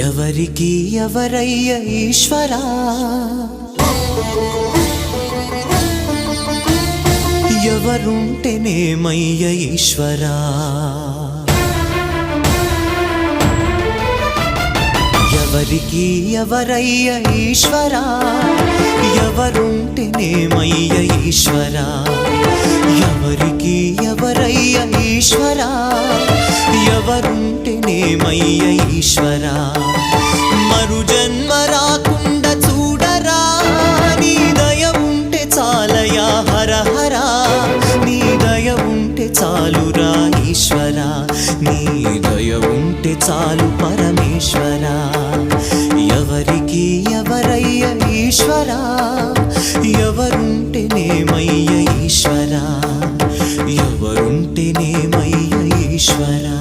ఎవరికి ఎవరయ్య ఈశ్వరా, ఎవరుంటేనేమయ్య ఈశ్వరా, ఎవరికి ఎవరయ్య ఈశ్వరా, ఎవరుంటేనేమయ్య ఈశ్వరా, ఎవరికి ఎవరయ్య ఈశ్వరా, ఎవరుంటేనేమయ్య ఈశ్వరా. మరు జన్మ రాకుండా చూడరా, నీ దయ ఉంటే చాలయా హర హర, నీ దయ ఉంటే చాలురా ఈశ్వరా, నీ దయ ఉంటే చాలు పరమేశ్వరా. ఎవరికి ఎవరయ్య ఈశ్వరా, ఎవరుంటేనేమయ్య ఈశ్వరా, ఎవరుంటేనేమయ్య ఈశ్వరా.